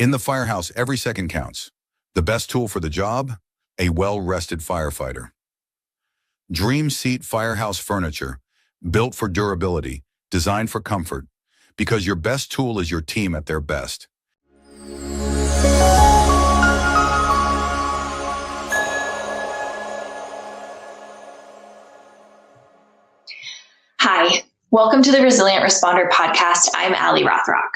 In the firehouse, every second counts. The best tool for the job? A well-rested firefighter. Dream Seat Firehouse Furniture, built for durability, designed for comfort, because your best tool is your team at their best. Hi, welcome to the Resilient Responder podcast. I'm Ali Rothrock.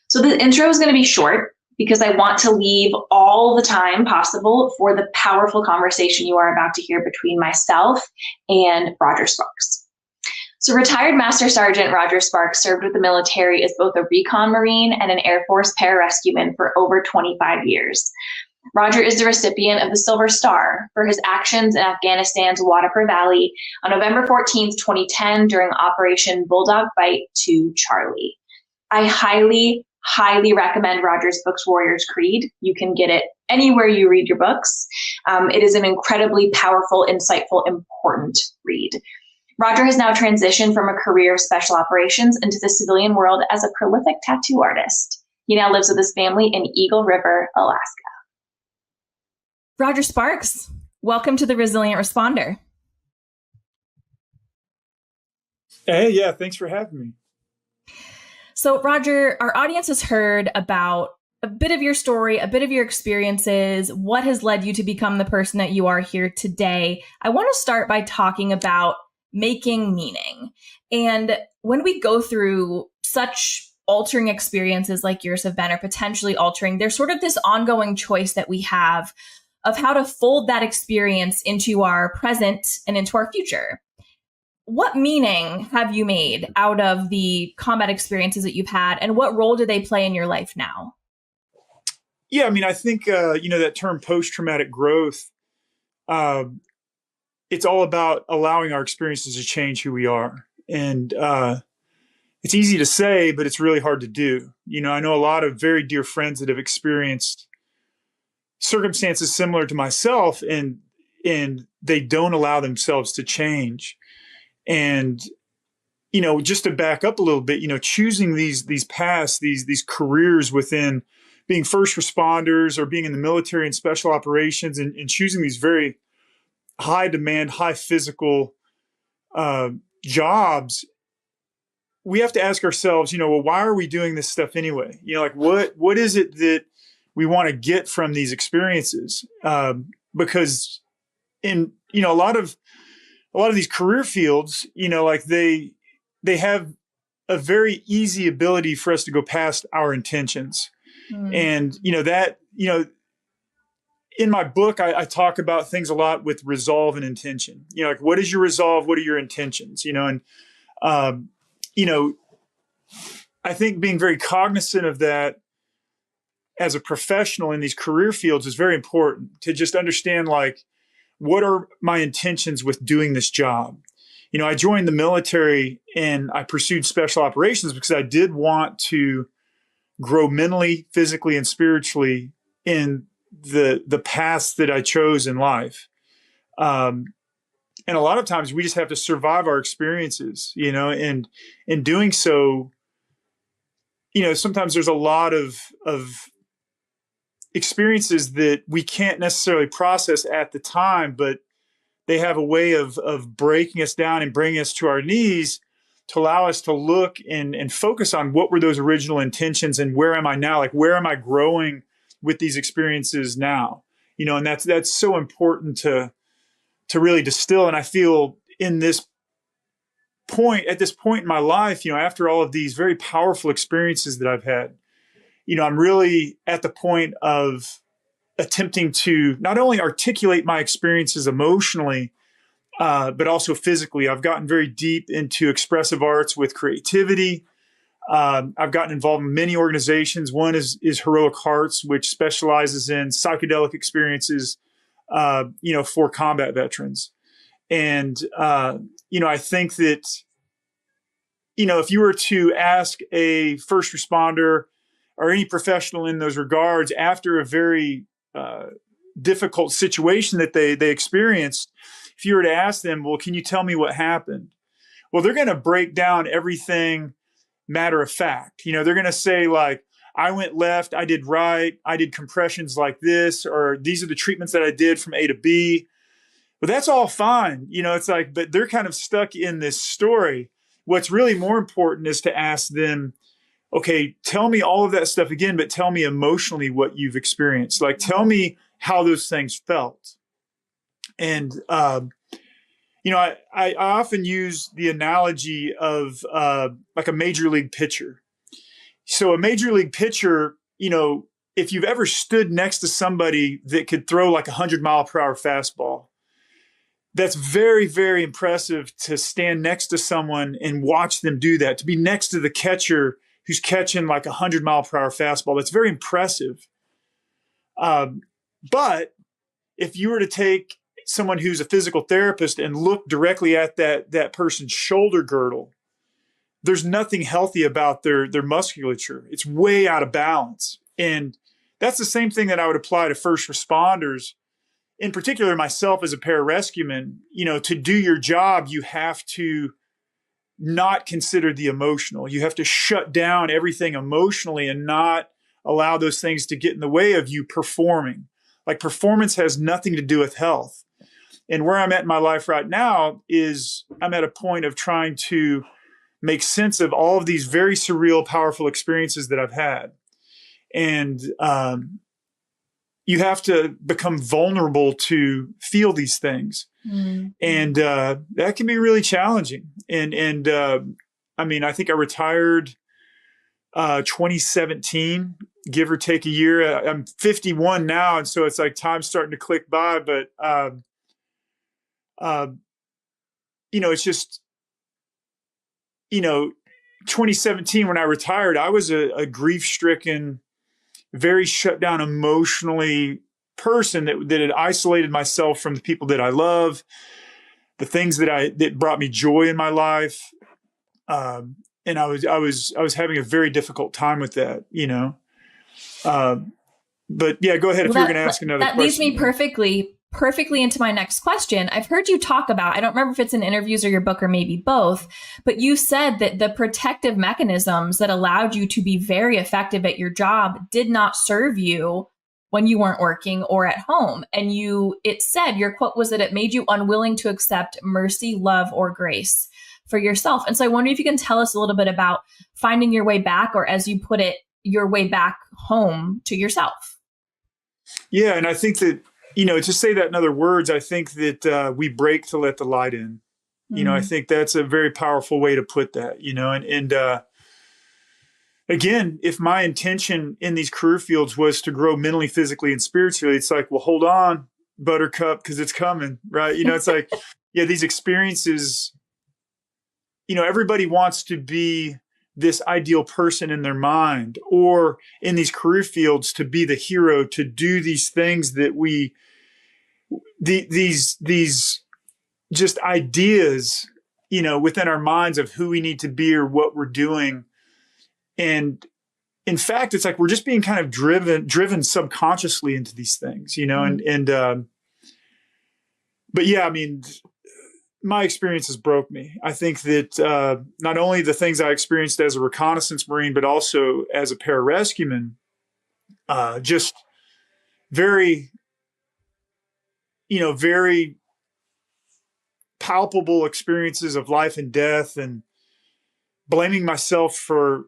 So the intro is going to be short because I want to leave all the time possible for the powerful conversation you are about to hear between myself and Roger Sparks. So retired Master Sergeant Roger Sparks served with the military as both a recon Marine and an Air Force pararescueman for over 25 years. Roger is the recipient of the Silver Star for his actions in Afghanistan's Wadapur Valley on November 14th, 2010 during Operation Bulldog Bite to Charlie. I highly recommend Roger's books, Warrior's Creed. You can get it anywhere you read your books. It is an incredibly powerful, insightful, important read. Roger has now transitioned from a career of special operations into the civilian world as a prolific tattoo artist. He now lives with his family in Eagle River, Alaska. Roger Sparks, welcome to the Resilient Responder. Hey, yeah, thanks for having me. So, Roger, our audience has heard about a bit of your story, a bit of your experiences, what has led you to become the person that you are here today. I want to start by talking about making meaning. And when we go through such altering experiences like yours have been, or potentially altering, there's sort of this ongoing choice that we have of how to fold that experience into our present and into our future. What meaning have you made out of the combat experiences that you've had, and what role do they play in your life now? Yeah, I mean, I think, that term post-traumatic growth, it's all about allowing our experiences to change who we are. And it's easy to say, but it's really hard to do. I know a lot of very dear friends that have experienced circumstances similar to myself, and they don't allow themselves to change. And, just to back up a little bit, choosing these paths, these careers within being first responders or being in the military and special operations, and choosing these very high demand, high physical jobs, we have to ask ourselves, why are we doing this stuff anyway? What is it that we want to get from these experiences? Because in, a lot of these career fields, they have a very easy ability for us to go past our intentions. And, in my book, I talk about things a lot with resolve and intention. What is your resolve? What are your intentions? I think being very cognizant of that as a professional in these career fields is very important, to just understand, what are my intentions with doing this job? I joined the military and I pursued special operations because I did want to grow mentally, physically, and spiritually in the paths that I chose in life. And a lot of times we just have to survive our experiences, and in doing so, sometimes there's a lot of experiences that we can't necessarily process at the time, but they have a way of breaking us down and bringing us to our knees to allow us to look and focus on what were those original intentions and where am I now? Where am I growing with these experiences now? And that's so important to really distill. And I feel at this point in my life, after all of these very powerful experiences that I've had, I'm really at the point of attempting to not only articulate my experiences emotionally, but also physically. I've gotten very deep into expressive arts with creativity. I've gotten involved in many organizations. One is Heroic Hearts, which specializes in psychedelic experiences, for combat veterans. And, I think that, if you were to ask a first responder or any professional in those regards after a very difficult situation that they experienced, if you were to ask them, well, can you tell me what happened? Well, they're going to break down everything matter of fact. They're going to say, I went left, I did right, I did compressions like this, or these are the treatments that I did from A to B. But that's all fine. It's like, but they're kind of stuck in this story. What's really more important is to ask them, okay, tell me all of that stuff again, but tell me emotionally what you've experienced. Like, tell me how those things felt. And, I often use the analogy of like a major league pitcher. So a major league pitcher, if you've ever stood next to somebody that could throw like 100-mile-per-hour fastball, that's very, very impressive to stand next to someone and watch them do that, to be next to the catcher who's catching like 100-mile-per-hour fastball. That's very impressive. But if you were to take someone who's a physical therapist and look directly at that person's shoulder girdle, there's nothing healthy about their musculature. It's way out of balance. And that's the same thing that I would apply to first responders. In particular, myself as a pararescueman, to do your job, you have to not consider the emotional. You have to shut down everything emotionally and not allow those things to get in the way of you performing. Like, performance has nothing to do with health. And where I'm at in my life right now is I'm at a point of trying to make sense of all of these very surreal, powerful experiences that I've had. And you have to become vulnerable to feel these things. Mm. And that can be really challenging. And I think I retired 2017, give or take a year. I'm 51 now. And so it's like time's starting to click by, but it's just, 2017, when I retired, I was a grief-stricken, very shut down emotionally person that had isolated myself from the people that I love, the things that brought me joy in my life. And I was having a very difficult time with that, but yeah, go ahead. If you're going to ask another question. That leads me perfectly into my next question. I've heard you talk about, I don't remember if it's in interviews or your book or maybe both, but you said that the protective mechanisms that allowed you to be very effective at your job did not serve you when you weren't working or at home. And it said, your quote was that it made you unwilling to accept mercy, love, or grace for yourself. And so I wonder if you can tell us a little bit about finding your way back, or as you put it, your way back home to yourself. Yeah. And I think that, to say that in other words, I think that we break to let the light in. Mm-hmm. I think that's a very powerful way to put that, and again, if my intention in these career fields was to grow mentally, physically, and spiritually, it's like, well, hold on, buttercup, because it's coming, right? It's like, yeah, these experiences, everybody wants to be this ideal person in their mind, or in these career fields to be the hero, to do these things that these just ideas, within our minds of who we need to be or what we're doing. And in fact, it's like we're just being kind of driven subconsciously into these things, mm-hmm. But yeah, my experiences broke me. I think that not only the things I experienced as a reconnaissance Marine, but also as a pararescueman, just very, very palpable experiences of life and death, and blaming myself for,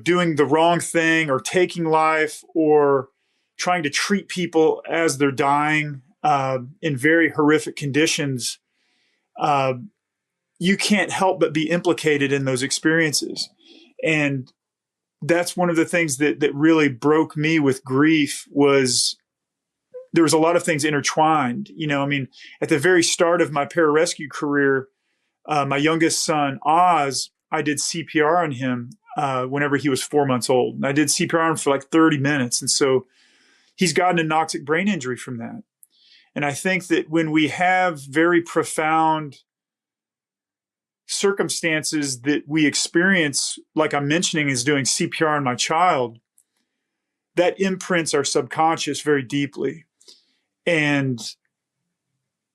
doing the wrong thing, or taking life, or trying to treat people as they're dying in very horrific conditions. You can't help but be implicated in those experiences. And that's one of the things that really broke me with grief. Was there was a lot of things intertwined. At the very start of my pararescue career, my youngest son, Oz, I did CPR on him whenever he was 4 months old. And I did CPR on him for like 30 minutes. And so he's gotten a anoxic brain injury from that. And I think that when we have very profound circumstances that we experience, like I'm mentioning, is doing CPR on my child, that imprints our subconscious very deeply. And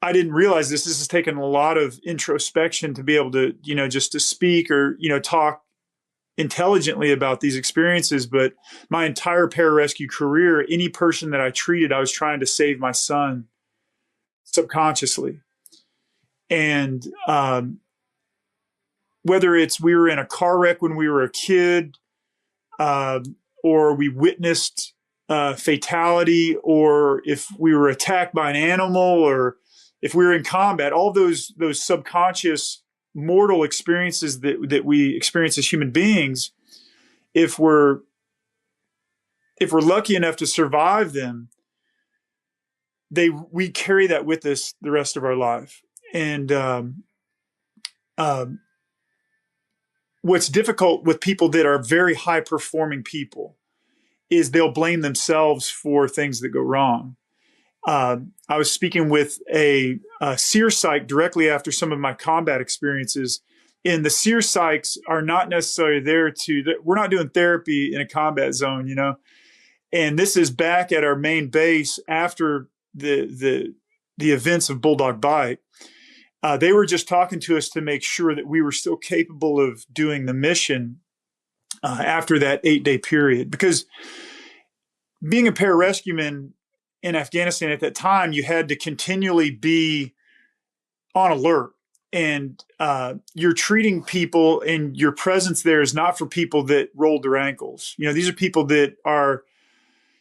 I didn't realize this. This has taken a lot of introspection to be able to, just to speak or, talk intelligently about these experiences, but my entire pararescue career, any person that I treated, I was trying to save my son subconsciously. And whether it's we were in a car wreck when we were a kid, or we witnessed fatality, or if we were attacked by an animal, or if we were in combat, all those subconscious mortal experiences that we experience as human beings, if we're lucky enough to survive them, we carry that with us the rest of our life. And what's difficult with people that are very high performing people is they'll blame themselves for things that go wrong. I was speaking with a seer psych directly after some of my combat experiences, and the seer psychs are not necessarily there we're not doing therapy in a combat zone, you know. And this is back at our main base after the events of Bulldog Bite. They were just talking to us to make sure that we were still capable of doing the mission after that 8-day period. Because being a pararescueman in Afghanistan at that time, you had to continually be on alert. And you're treating people, and your presence there is not for people that rolled their ankles. You know, these are people that are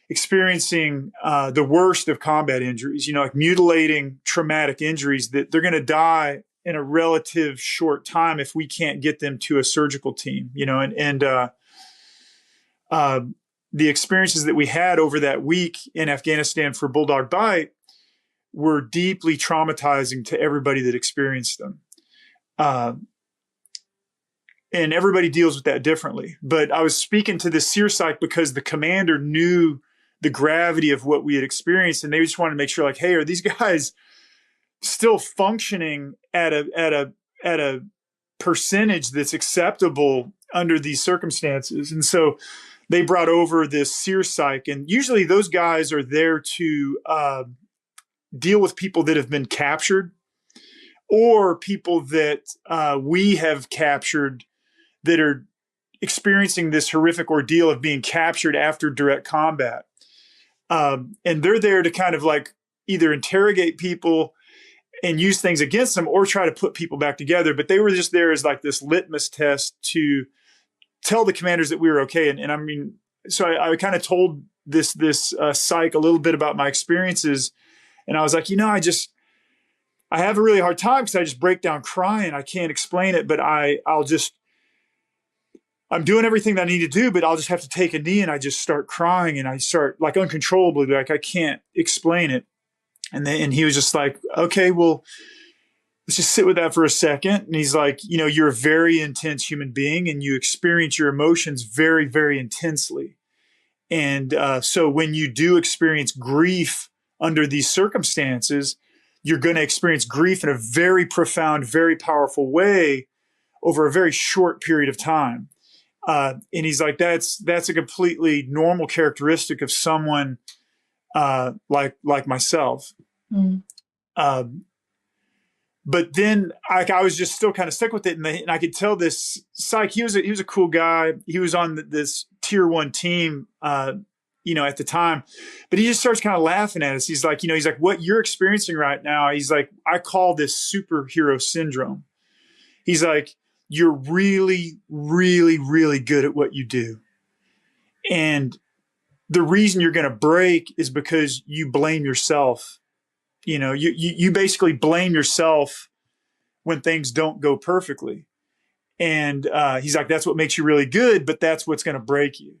experiencing the worst of combat injuries, you know, like mutilating traumatic injuries that they're going to die in a relative short time if we can't get them to a surgical team, you know, and the experiences that we had over that week in Afghanistan for Bulldog Bite were deeply traumatizing to everybody that experienced them. And everybody deals with that differently. But I was speaking to the seer psych because the commander knew the gravity of what we had experienced, and they just wanted to make sure, like, hey, are these guys still functioning at a percentage that's acceptable under these circumstances? And so they brought over this seer psych, and usually those guys are there to deal with people that have been captured, or people that we have captured that are experiencing this horrific ordeal of being captured after direct combat. And they're there to kind of like either interrogate people and use things against them, or try to put people back together. But they were just there as like this litmus test to tell the commanders that we were okay. And I mean, so I kind of told this psych a little bit about my experiences. And I was like, you know, I have a really hard time because I just break down crying. I can't explain it, but I'm doing everything that I need to do, but I'll just have to take a knee and I just start crying, and I start like uncontrollably, like I can't explain it. And he was just like, okay, well, let's just sit with that for a second. And he's like, you know, you're a very intense human being, and you experience your emotions very, very intensely. And so when you do experience grief under these circumstances, you're going to experience grief in a very profound, very powerful way over a very short period of time. And he's like, that's a completely normal characteristic of someone like myself. Mm. But then I was just still kind of stuck with it, and I could tell this psych, he was a cool guy. He was on this tier 1 team, you know, at the time, but he just starts kind of laughing at us. He's like, what you're experiencing right now, he's like, I call this superhero syndrome. He's like, you're really, really, really good at what you do. And the reason you're going to break is because you blame yourself. You know, you basically blame yourself when things don't go perfectly. And he's like, that's what makes you really good, but that's what's going to break you.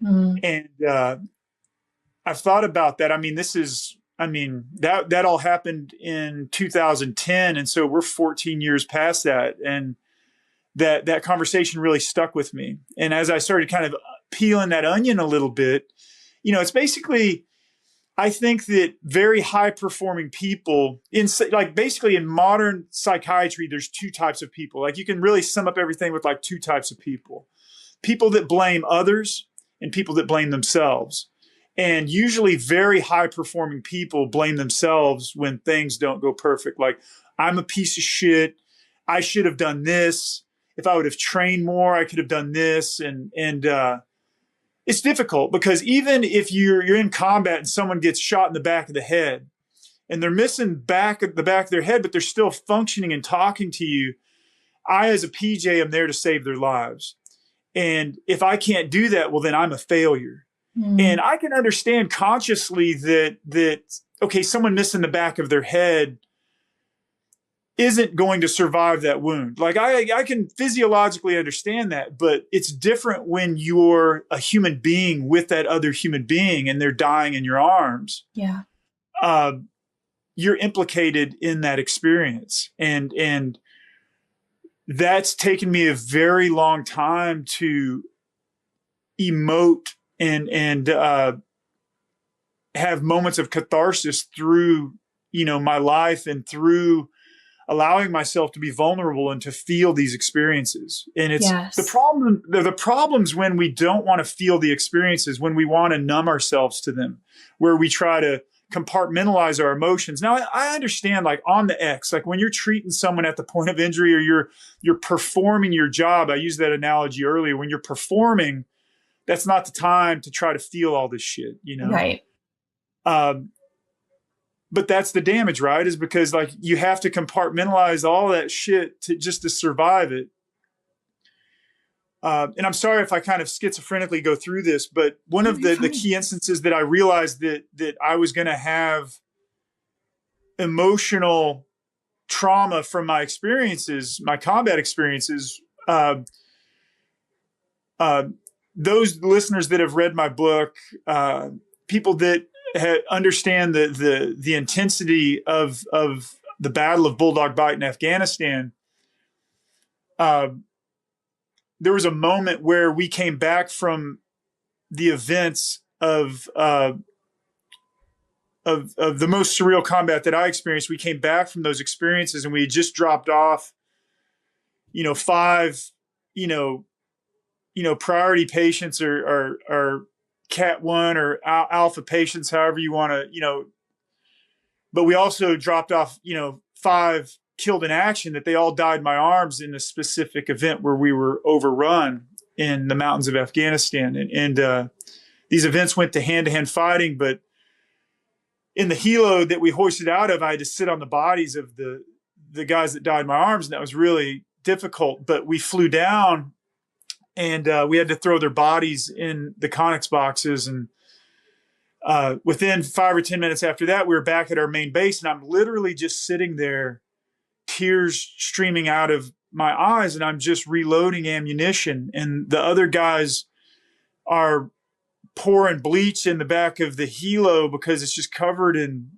Mm-hmm. And I've thought about that. I mean, that all happened in 2010. And so we're 14 years past that. And that conversation really stuck with me. And as I started kind of peeling that onion a little bit, you know, it's basically, I think that very high performing people basically in modern psychiatry, there's 2 types of people. Like you can really sum up everything with like 2 types of people that blame others and people that blame themselves. And usually very high performing people blame themselves when things don't go perfect. Like, I'm a piece of shit. I should have done this. if I would have trained more, I could have done this. And it's difficult because even if you're in combat and someone gets shot in the back of the head and they're missing the back of their head, but they're still functioning and talking to you, I, as a PJ, am there to save their lives. And if I can't do that, well, then I'm a failure. And I can understand consciously that, okay, someone missing the back of their head isn't going to survive that wound. Like I can physiologically understand that, but it's different when you're a human being with that other human being and they're dying in your arms. Yeah. You're implicated in that experience. And that's taken me a very long time to emote and have moments of catharsis through, my life and through allowing myself to be vulnerable and to feel these experiences. And it's the problems when we don't want to feel the experiences, when we want to numb ourselves to them, where we try to compartmentalize our emotions. Now, I understand, like on the X, like when you're treating someone at the point of injury or you're performing your job. I used that analogy earlier. When you're performing, that's not the time to try to feel all this shit, Right. But that's the damage, right? Is because like you have to compartmentalize all that shit to survive it. And I'm sorry if I kind of schizophrenically go through this, but one of the key instances that I realized that I was going to have emotional trauma from my experiences, my combat experiences. Those listeners that have read my book, people that understand the intensity of the Battle of Bulldog Bight in Afghanistan. There was a moment where we came back from the events of the most surreal combat that I experienced. We came back from those experiences and we had just dropped off, 5, priority patients or Cat 1 or alpha patients, however you want to, but we also dropped off, 5 killed in action that they all died in my arms in a specific event where we were overrun in the mountains of Afghanistan. And these events went to hand-to-hand fighting, but in the helo that we hoisted out of, I had to sit on the bodies of the guys that died in my arms. And that was really difficult, but we flew down and we had to throw their bodies in the Connex boxes. And within 5 or 10 minutes after that, we were back at our main base. And I'm literally just sitting there, tears streaming out of my eyes. And I'm just reloading ammunition. And the other guys are pouring bleach in the back of the helo because it's just covered in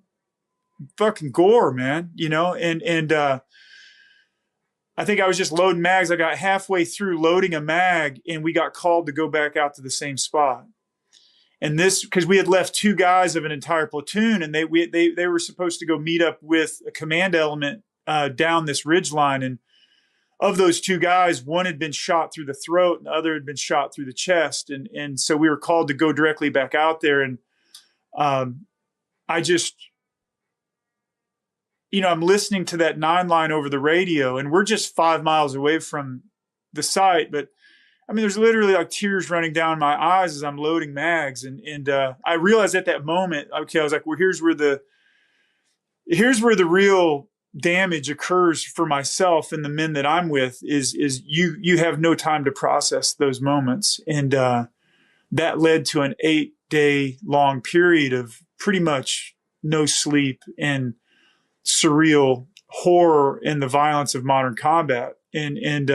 fucking gore, man. And I think I was just loading mags. I got halfway through loading a mag and we got called to go back out to the same spot. And this, because we had left 2 guys of an entire platoon and they were supposed to go meet up with a command element down this ridge line. And of those 2 guys, one had been shot through the throat and the other had been shot through the chest. And so we were called to go directly back out there. And I just, I'm listening to that 9 line over the radio and we're just 5 miles away from the site. But I mean, there's literally like tears running down my eyes as I'm loading mags. And I realized at that moment, okay, I was like, well, here's where the real damage occurs for myself and the men that I'm with is you have no time to process those moments. And that led to an 8-day long period of pretty much no sleep and surreal horror in the violence of modern combat. And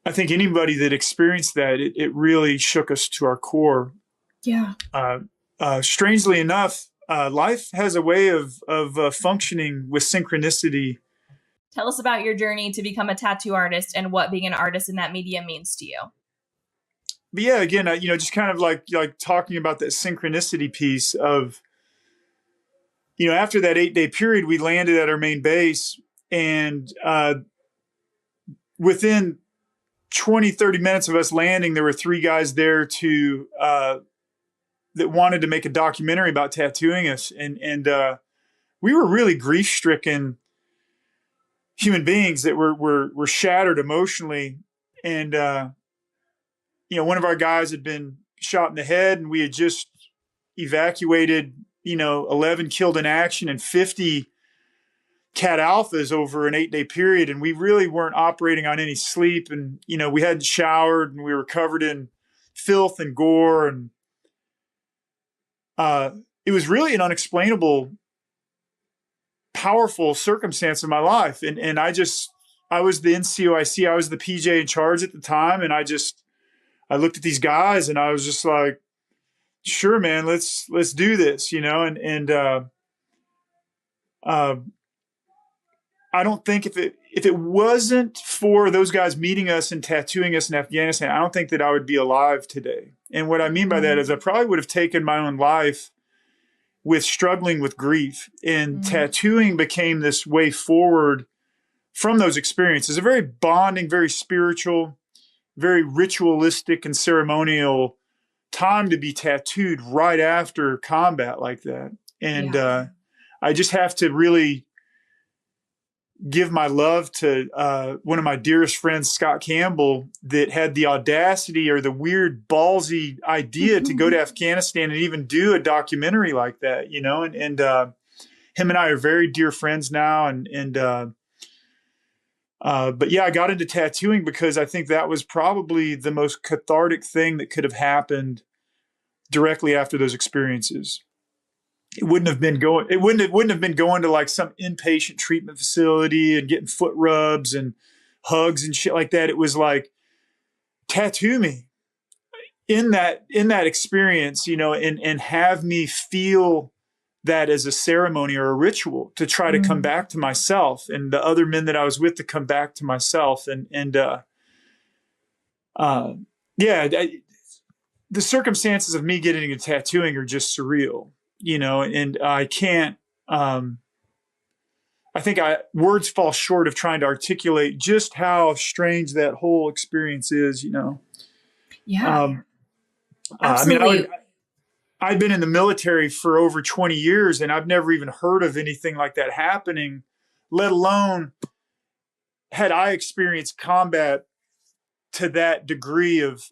I think anybody that experienced that, it really shook us to our core. Yeah. Strangely enough, life has a way of functioning with synchronicity. Tell us about your journey to become a tattoo artist and what being an artist in that medium means to you. But yeah, again, just kind of like talking about that synchronicity piece of, after that 8-day period, we landed at our main base and within 20, 30 minutes of us landing, there were 3 guys there that wanted to make a documentary about tattooing us. And we were really grief stricken human beings that were shattered emotionally. And, one of our guys had been shot in the head, and we had just evacuated, 11 killed in action and 50 cat alphas over an 8-day period. And we really weren't operating on any sleep. And, we hadn't showered, and we were covered in filth and gore. And it was really an unexplainable, powerful circumstance in my life. And I was the NCOIC, I was the PJ in charge at the time. And I looked at these guys, and I was just like, sure, man, let's do this, I don't think if it wasn't for those guys meeting us and tattooing us in Afghanistan, I don't think that I would be alive today. And what I mean by that is I probably would have taken my own life with struggling with grief. And tattooing became this way forward from those experiences. A very bonding, very spiritual, very ritualistic and ceremonial time to be tattooed right after combat like that. And I just have to really give my love to one of my dearest friends, Scott Campbell, that had the audacity or the weird ballsy idea to go to Afghanistan and even do a documentary like that, and him and I are very dear friends now. But yeah, I got into tattooing because I think that was probably the most cathartic thing that could have happened directly after those experiences. It wouldn't have been going to like some inpatient treatment facility and getting foot rubs and hugs and shit like that. It was like, tattoo me in that experience, and have me feel that as a ceremony or a ritual to try to come back to myself and the other men that I was with, to come back to myself. The circumstances of me getting into tattooing are just surreal, and I can't, I think words fall short of trying to articulate just how strange that whole experience is, Yeah. Absolutely. I'd been in the military for over 20 years, and I've never even heard of anything like that happening, let alone had I experienced combat to that degree of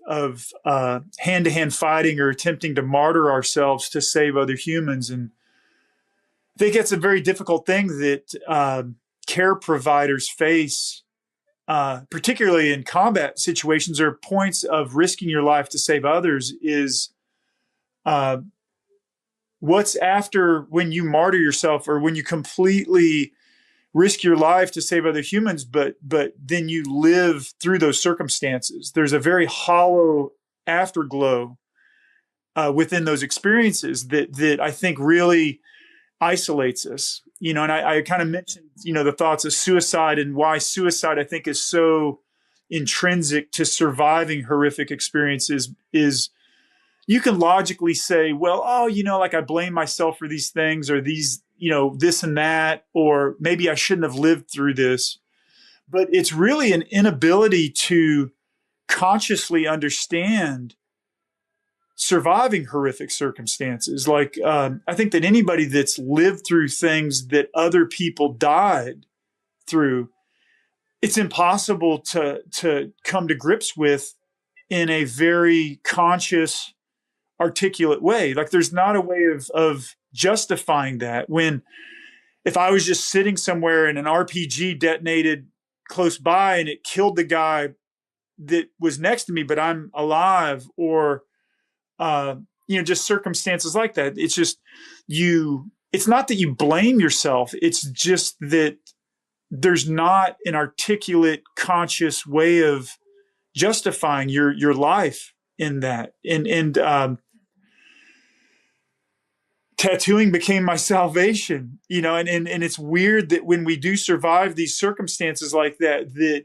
hand-to-hand fighting or attempting to martyr ourselves to save other humans. And I think it's a very difficult thing that care providers face, particularly in combat situations or points of risking your life to save others, is what's after when you martyr yourself or when you completely risk your life to save other humans, but then you live through those circumstances. There's a very hollow afterglow within those experiences that I think really isolates us. And I kind of mentioned, the thoughts of suicide and why suicide, I think, is so intrinsic to surviving horrific experiences is you can logically say, well, like I blame myself for these things or these, this and that, or maybe I shouldn't have lived through this. But it's really an inability to consciously understand surviving horrific circumstances. Like, I think that anybody that's lived through things that other people died through, it's impossible to come to grips with in a very conscious, articulate way. Like, there's not a way of justifying that. If I was just sitting somewhere and an RPG detonated close by and it killed the guy that was next to me, but I'm alive, or just circumstances like that. It's just it's not that you blame yourself. It's just that there's not an articulate, conscious way of justifying your life in that. And tattooing became my salvation, and it's weird that when we do survive these circumstances like that,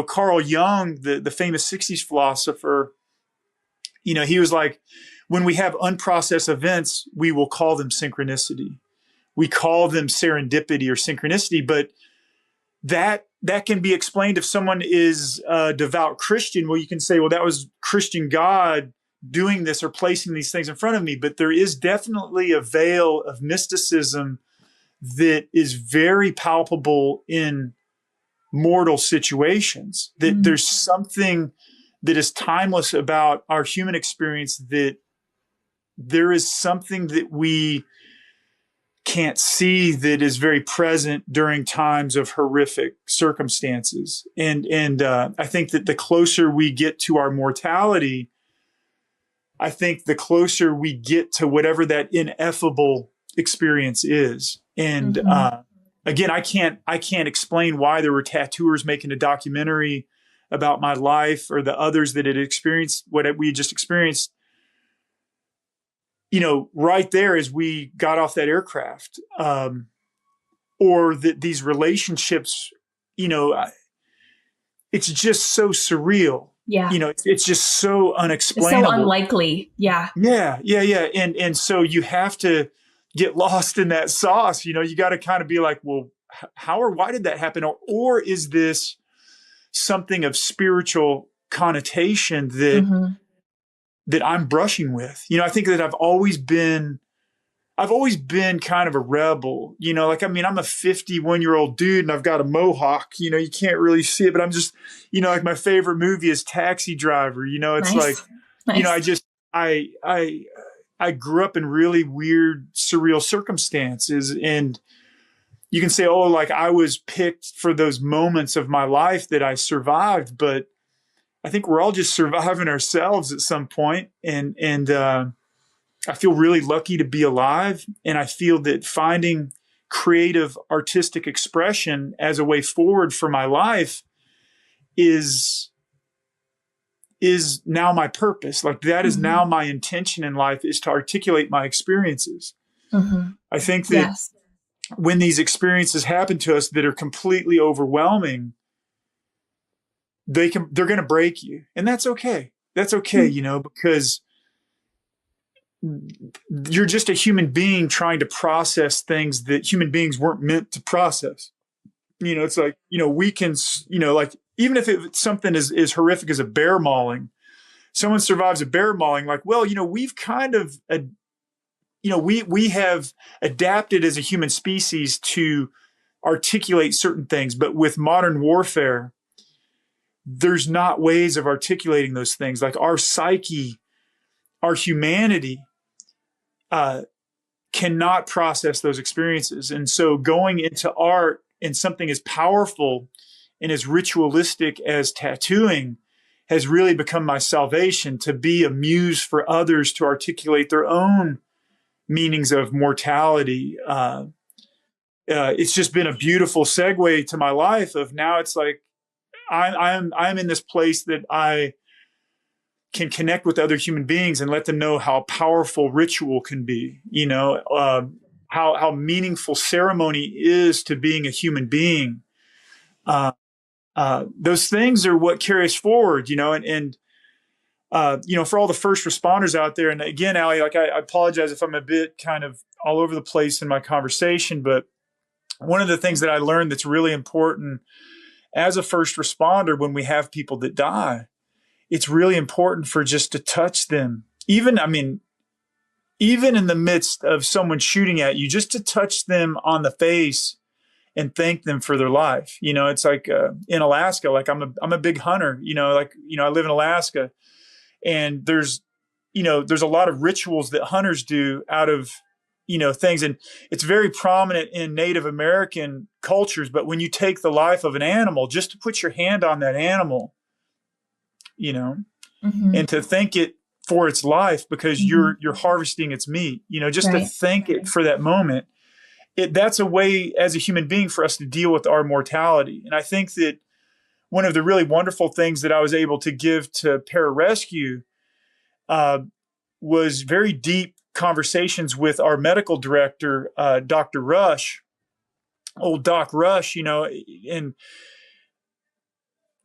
Carl Jung, the famous 60s philosopher, he was like, when we have unprocessed events, we will call them synchronicity. We call them serendipity or synchronicity, but that can be explained if someone is a devout Christian. Well, you can say, well, that was Christian God doing this or placing these things in front of me. But there is definitely a veil of mysticism that is very palpable in mortal situations, that there's something that is timeless about our human experience, that there is something that we can't see that is very present during times of horrific circumstances. And I think that the closer we get to our mortality, I think the closer we get to whatever that ineffable experience is. And again, I can't explain why there were tattooers making a documentary about my life, or the others that had experienced what we just experienced, right there as we got off that aircraft, or that these relationships, it's just so surreal. Yeah. It's just so unexplainable. It's so unlikely. Yeah. Yeah. And so you have to get lost in that sauce. You got to kind of be like, well, how or why did that happen? Or is this something of spiritual connotation that I'm brushing with? I think that I've always been kind of a rebel, I'm a 51-year-old dude and I've got a mohawk, you can't really see it, but I'm just, like my favorite movie is Taxi Driver. It's nice. like, Nice. I grew up in really weird, surreal circumstances, and you can say, oh, like I was picked for those moments of my life that I survived, but I think we're all just surviving ourselves at some point. And I feel really lucky to be alive. And I feel that finding creative artistic expression as a way forward for my life is now my purpose. Like that is now my intention in life, is to articulate my experiences. I think that when these experiences happen to us that are completely overwhelming, they're going to break you. And that's okay. That's okay, because you're just a human being trying to process things that human beings weren't meant to process. It's like, we can, like, even if it's something as horrific as a bear mauling, someone survives a bear mauling, like, well, we've kind of, we have adapted as a human species to articulate certain things, but with modern warfare, there's not ways of articulating those things. Like our psyche, our humanity, cannot process those experiences. And so going into art and something as powerful and as ritualistic as tattooing has really become my salvation, to be a muse for others to articulate their own meanings of mortality. It's just been a beautiful segue to my life of now it's like, I'm in this place that I can connect with other human beings and let them know how powerful ritual can be, how meaningful ceremony is to being a human being. Those things are what carry us forward, and for all the first responders out there. And again, Ali, like I apologize if I'm a bit kind of all over the place in my conversation, but one of the things that I learned that's really important as a first responder, when we have people that die, it's really important for just to touch them. Even in the midst of someone shooting at you, just to touch them on the face and thank them for their life. It's like in Alaska, like I'm a big hunter, I live in Alaska, and there's a lot of rituals that hunters do out of, things. And it's very prominent in Native American cultures. But when you take the life of an animal, just to put your hand on that animal, and to thank it for its life, because you're harvesting its meat, just to thank it for that moment. That's a way as a human being for us to deal with our mortality. And I think that one of the really wonderful things that I was able to give to pararescue was very deep conversations with our medical director, Dr. Rush, old Doc Rush, and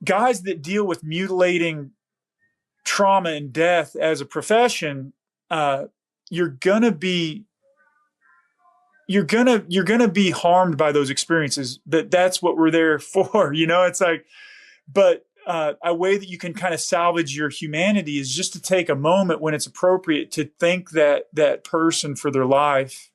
guys that deal with mutilating trauma and death as a profession, you're gonna be harmed by those experiences. That's what we're there for. It's like, but a way that you can kind of salvage your humanity is just to take a moment when it's appropriate to thank that person for their life.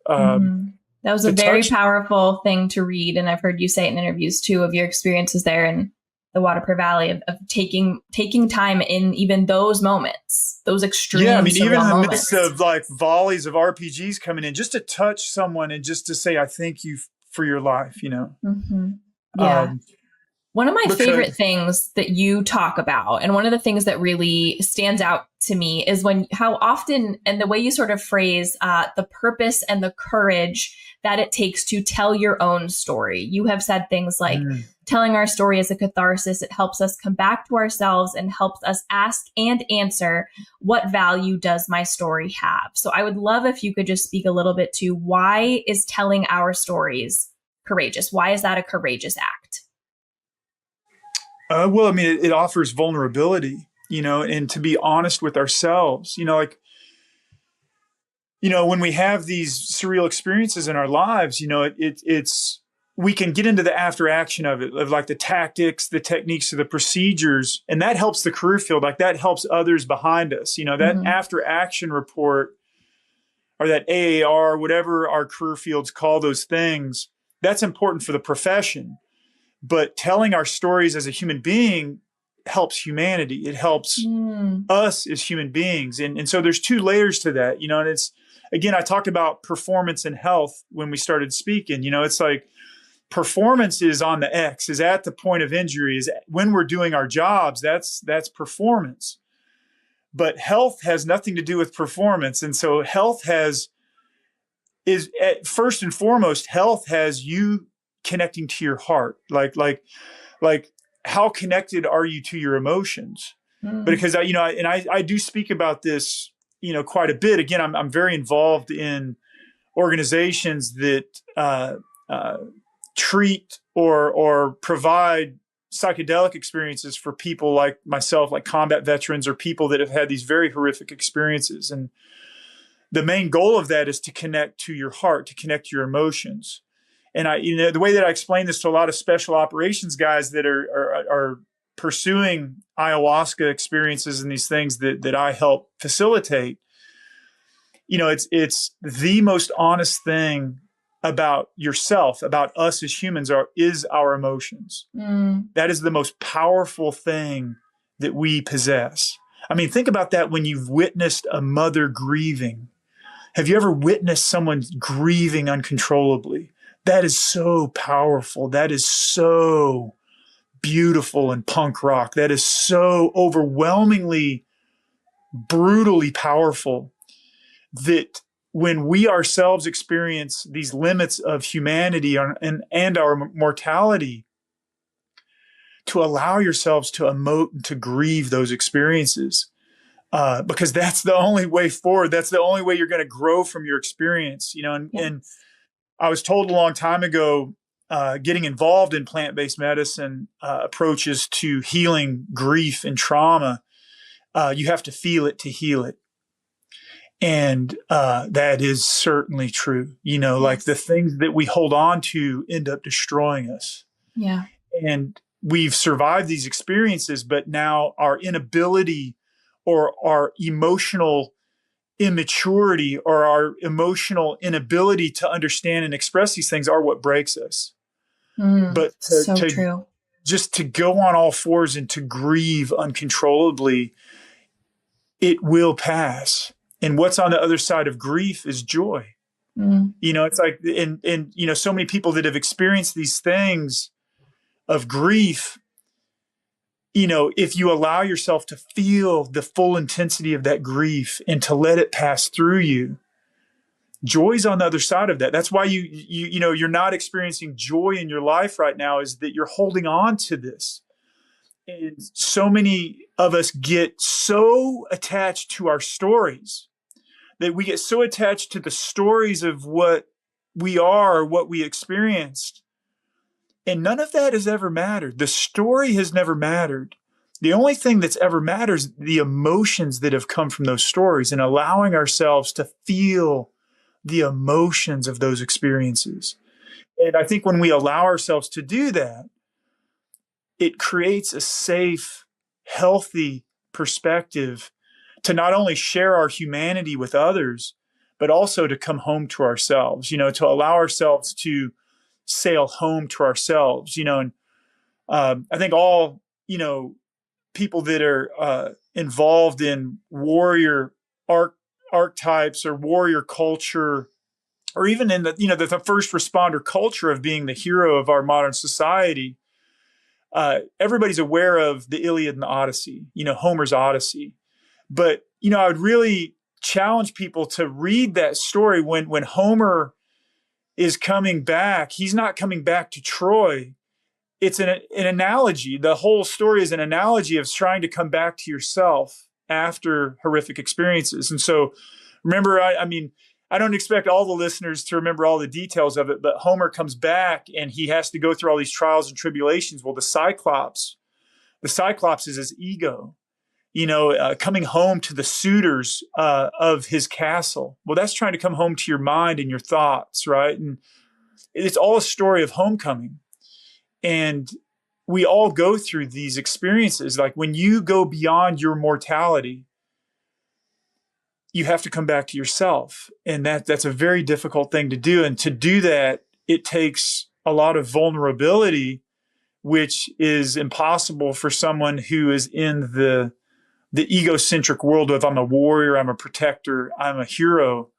That was a very powerful thing to read. And I've heard you say it in interviews too, of your experiences there in the Waterford Valley, of taking time in even those moments, those extreme. Yeah, I mean, even in the moments. midst of like volleys of RPGs coming in, just to touch someone and just to say, I thank you for your life, you know? Mm-hmm. Yeah. One of my favorite things that you talk about, and one of the things that really stands out to me, is how often, and the way you sort of phrase the purpose and the courage that it takes to tell your own story. You have said things like, telling our story is a catharsis. It helps us come back to ourselves and helps us ask and answer, what value does my story have? So I would love if you could just speak a little bit to, why is telling our stories courageous? Why is that a courageous act? Well, I mean, it offers vulnerability, you know, and to be honest with ourselves, you know, like, you know, when we have these surreal experiences in our lives, you know, it's, we can get into the after action of it, of like the tactics, the techniques, or the procedures, and that helps the career field. Like that helps others behind us, you know, that after action report, or that AAR, whatever our career fields call those things, that's important for the profession. But telling our stories as a human being helps humanity. It helps us as human beings. And so there's two layers to that, you know, and it's, again, I talked about performance and health when we started speaking. You know, it's like performance is on the X, is at the point of injury, is when we're doing our jobs, that's performance. But health has nothing to do with performance. And so health is first and foremost, health has you connecting to your heart. Like how connected are you to your emotions? Because I do speak about this, you know, quite a bit. Again, I'm very involved in organizations that treat or provide psychedelic experiences for people like myself, like combat veterans or people that have had these very horrific experiences. And the main goal of that is to connect to your heart, to connect to your emotions. And the way that I explain this to a lot of special operations guys that are pursuing ayahuasca experiences and these things that I help facilitate, you know, it's the most honest thing about yourself, about us as humans, is our emotions. That is the most powerful thing that we possess. I mean, think about that when you've witnessed a mother grieving. Have you ever witnessed someone grieving uncontrollably? That is so powerful. That is so beautiful and punk rock. That is so overwhelmingly, brutally powerful that when we ourselves experience these limits of humanity and our mortality, to allow yourselves to emote and to grieve those experiences, because that's the only way forward. That's the only way you're going to grow from your experience, you know. And I was told a long time ago, getting involved in plant-based medicine approaches to healing grief and trauma, you have to feel it to heal it. And that is certainly true. You know, like the things that we hold on to end up destroying us. Yeah. And we've survived these experiences, but now our inability or our emotional immaturity or our emotional inability to understand and express these things are what breaks us. But true. Just to go on all fours and to grieve uncontrollably, it will pass. And what's on the other side of grief is joy. You know, it's like, and you know, so many people that have experienced these things of grief, you know, if you allow yourself to feel the full intensity of that grief and to let it pass through you, joy's on the other side of that. That's why you know, you're not experiencing joy in your life right now, is that you're holding on to this. And so many of us get so attached to our stories, that we get so attached to the stories of what we are, what we experienced. And none of that has ever mattered. The story has never mattered. The only thing that's ever mattered is the emotions that have come from those stories, and allowing ourselves to feel the emotions of those experiences. And I think when we allow ourselves to do that, it creates a safe, healthy perspective to not only share our humanity with others, but also to come home to ourselves, to allow ourselves to sail home to ourselves, and I think all, people that are involved in warrior archetypes or warrior culture, or even in the first responder culture of being the hero of our modern society, everybody's aware of the Iliad and the Odyssey, Homer's Odyssey. But, I would really challenge people to read that story when Homer is coming back. He's not coming back to Troy. It's an analogy. The whole story is an analogy of trying to come back to yourself after horrific experiences. And so remember, I don't expect all the listeners to remember all the details of it, but Homer comes back and he has to go through all these trials and tribulations. Well, the Cyclops is his ego, coming home to the suitors of his castle. Well, that's trying to come home to your mind and your thoughts, right? And it's all a story of homecoming. And we all go through these experiences. Like when you go beyond your mortality, you have to come back to yourself. And that's a very difficult thing to do. And to do that, it takes a lot of vulnerability, which is impossible for someone who is in the egocentric world of I'm a warrior, I'm a protector, I'm a hero.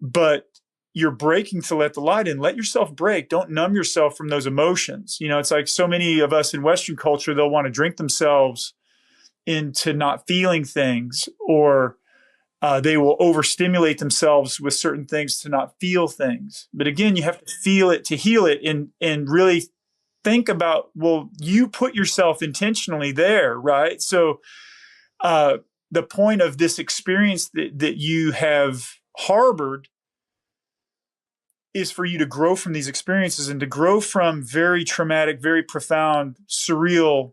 But you're breaking to let the light in. Let yourself break. Don't numb yourself from those emotions. It's like so many of us in Western culture, they'll want to drink themselves into not feeling things, or they will overstimulate themselves with certain things to not feel things. But again, you have to feel it to heal it, and really think about, well, you put yourself intentionally there, right? So the point of this experience that you have harbored is for you to grow from these experiences, and to grow from very traumatic, very profound, surreal,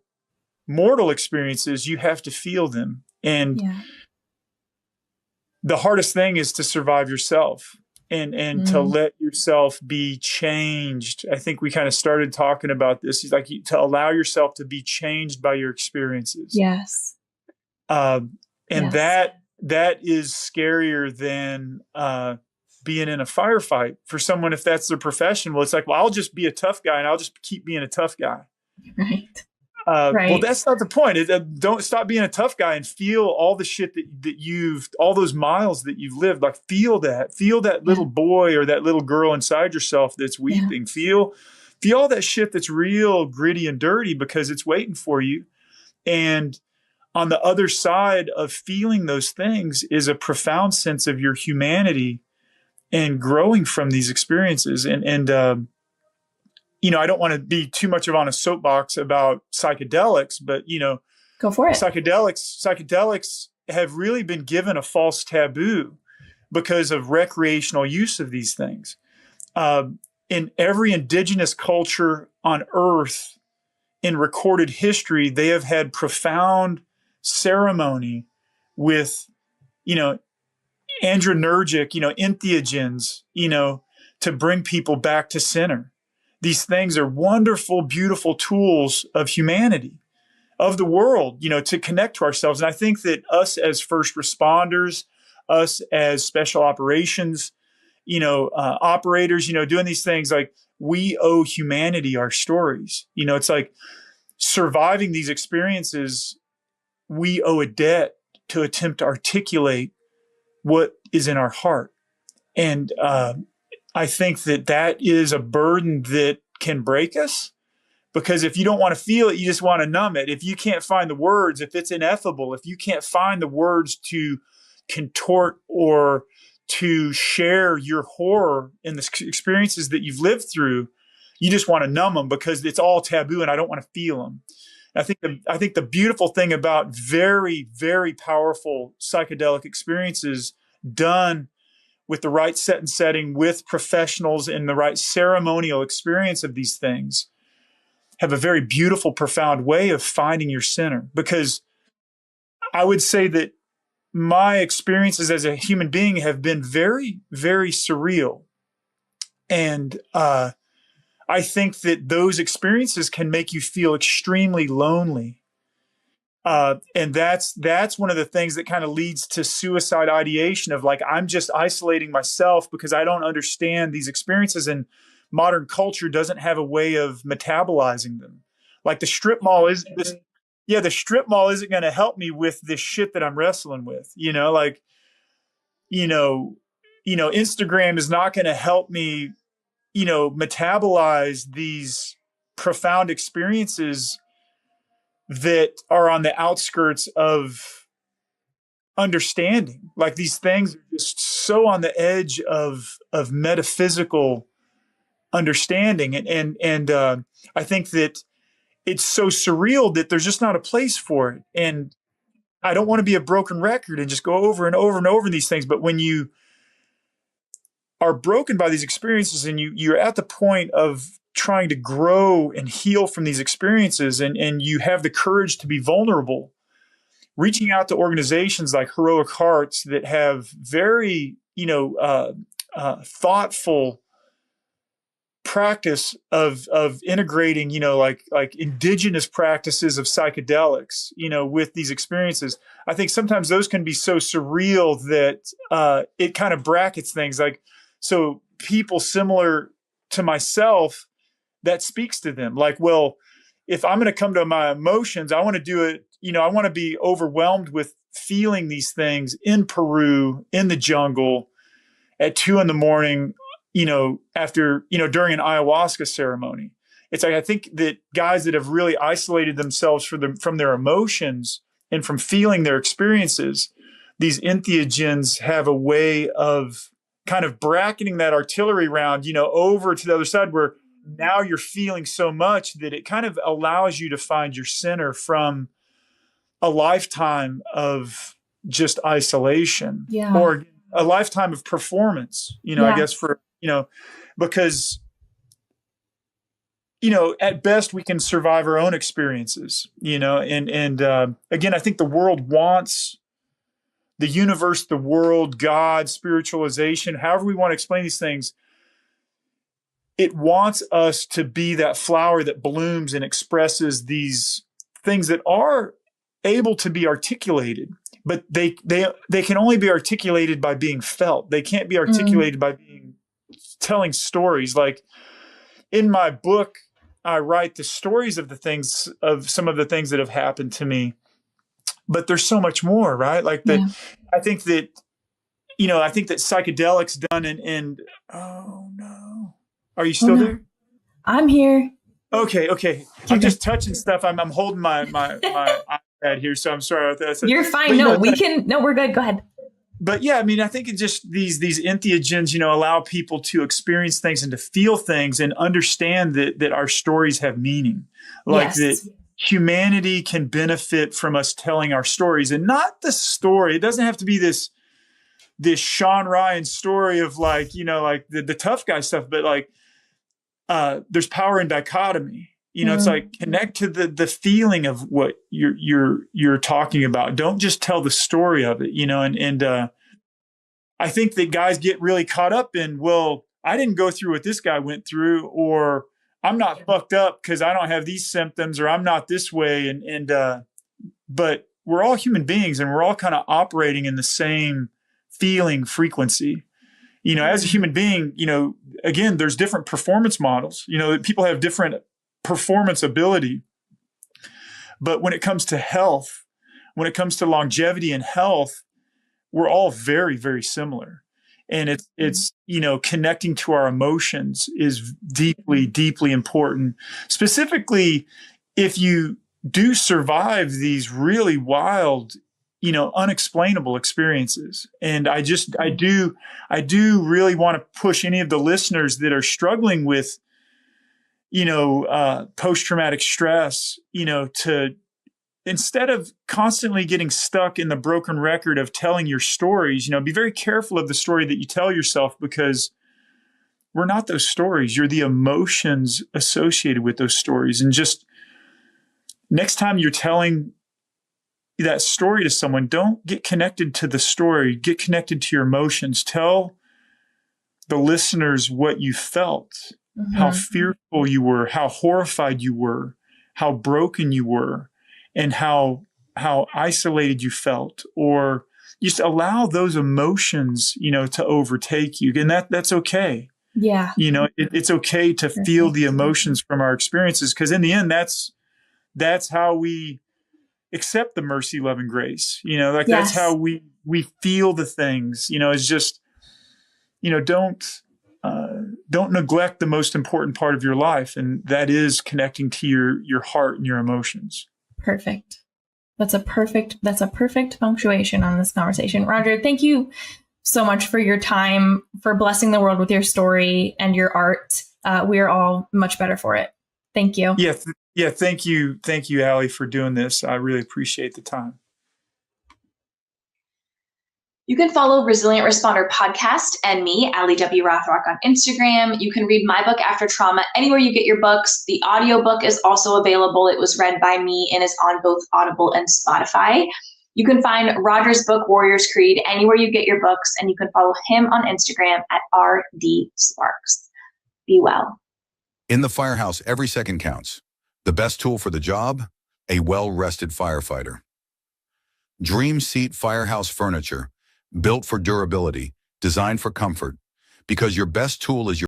mortal experiences. You have to feel them. And the hardest thing is to survive yourself and to let yourself be changed. I think we kind of started talking about this. It's like to allow yourself to be changed by your experiences. Yes. That is scarier than being in a firefight for someone, if that's their profession. Well, it's like, well, I'll just be a tough guy and I'll just keep being a tough guy. Right. Right. Well, that's not the point. Don't stop being a tough guy and feel all the shit that all those miles that you've lived. Like feel that little boy or that little girl inside yourself that's weeping. Feel all that shit that's real gritty and dirty, because it's waiting for you. And on the other side of feeling those things is a profound sense of your humanity and growing from these experiences. And I don't want to be too much on a soapbox about psychedelics, but, go for it. Psychedelics have really been given a false taboo because of recreational use of these things. In every indigenous culture on earth in recorded history, they have had profound ceremony with, andronergic, entheogens, to bring people back to center. These things are wonderful, beautiful tools of humanity, of the world, to connect to ourselves. And I think that us as first responders, us as special operations, operators, doing these things, like we owe humanity our stories. It's like surviving these experiences, we owe a debt to attempt to articulate what is in our heart. And I think that is a burden that can break us, because if you don't want to feel it, you just want to numb it. If you can't find the words, if it's ineffable, if you can't find the words to contort or to share your horror in the experiences that you've lived through, you just want to numb them because it's all taboo and I don't want to feel them. I think the beautiful thing about very, very powerful psychedelic experiences done with the right set and setting, with professionals in the right ceremonial experience of these things, have a very beautiful, profound way of finding your center. Because I would say that my experiences as a human being have been very, very surreal. And I think that those experiences can make you feel extremely lonely. And that's one of the things that kind of leads to suicide ideation of like, I'm just isolating myself because I don't understand these experiences, and modern culture doesn't have a way of metabolizing them. Like the strip mall the strip mall isn't going to help me with this shit that I'm wrestling with, like, Instagram is not going to help me, metabolize these profound experiences that are on the outskirts of understanding. Like these things are just so on the edge of metaphysical understanding. And I think that it's so surreal that there's just not a place for it. And I don't want to be a broken record and just go over and over and over these things. But when you are broken by these experiences and you're at the point of trying to grow and heal from these experiences, and you have the courage to be vulnerable, reaching out to organizations like Heroic Hearts that have very, thoughtful practice of integrating, like indigenous practices of psychedelics, with these experiences. I think sometimes those can be so surreal that it kind of brackets things. Like, so people similar to myself, that speaks to them. Like, well, if I'm going to come to my emotions, I want to do it, I want to be overwhelmed with feeling these things in Peru, in the jungle, at 2 a.m, after, during an ayahuasca ceremony. It's like, I think that guys that have really isolated themselves from their emotions and from feeling their experiences, these entheogens have a way of kind of bracketing that artillery round, over to the other side, where now you're feeling so much that it kind of allows you to find your center from a lifetime of just isolation, or a lifetime of performance, I guess because, at best we can survive our own experiences, and again, I think the world wants the universe, the world, God, spiritualization, however we want to explain these things. It wants us to be that flower that blooms and expresses these things that are able to be articulated, but they can only be articulated by being felt. They can't be articulated by telling stories. Like in my book, I write the stories of some of the things that have happened to me, but there's so much more, right? Like I think that, psychedelics done in oh no. Are you still there? I'm here. Okay. I'm just touching stuff. I'm holding my iPad here, so I'm sorry about that. You're fine. We're good. Go ahead. But yeah, I think it just these entheogens, allow people to experience things and to feel things and understand that our stories have meaning. Like that humanity can benefit from us telling our stories, and not the story. It doesn't have to be this Sean Ryan story of like, like the tough guy stuff, but like, there's power in dichotomy. It's like connect to the feeling of what you're talking about. Don't just tell the story of it, and I think that guys get really caught up in, well, I didn't go through what this guy went through, or I'm not fucked up because I don't have these symptoms, or I'm not this way. But we're all human beings, and we're all kind of operating in the same feeling frequency. As a human being, again, there's different performance models. People have different performance ability. But when it comes to health, when it comes to longevity and health, we're all very, very similar. And it's connecting to our emotions is deeply, deeply important. Specifically, if you do survive these really wild, unexplainable experiences. And I do really want to push any of the listeners that are struggling with, post-traumatic stress, to, instead of constantly getting stuck in the broken record of telling your stories, be very careful of the story that you tell yourself, because we're not those stories. You're the emotions associated with those stories. And just next time you're telling that story to someone, don't get connected to the story, get connected to your emotions. Tell the listeners what you felt, how fearful you were, how horrified you were, how broken you were, and how how isolated you felt, or just allow those emotions, to overtake you. And that's okay. Yeah. It's okay to feel the emotions from our experiences, because in the end, that's how we accept the mercy, love, and grace. That's how we feel the things. It's just, don't neglect the most important part of your life, and that is connecting to your heart and your emotions. Perfect. That's a perfect punctuation on this conversation. Roger, thank you so much for your time, for blessing the world with your story and your art. We are all much better for it. Thank you. Yeah. Thank you. Thank you, Ali, for doing this. I really appreciate the time. You can follow Resilient Responder Podcast and me, Ali W. Rothrock, on Instagram. You can read my book, After Trauma, anywhere you get your books. The audiobook is also available. It was read by me and is on both Audible and Spotify. You can find Roger's book, Warrior's Creed, anywhere you get your books, and you can follow him on Instagram at RDSparks. Be well. In the firehouse, every second counts. The best tool for the job? A well-rested firefighter. Dream Seat Firehouse Furniture. Built for durability, designed for comfort, because your best tool is your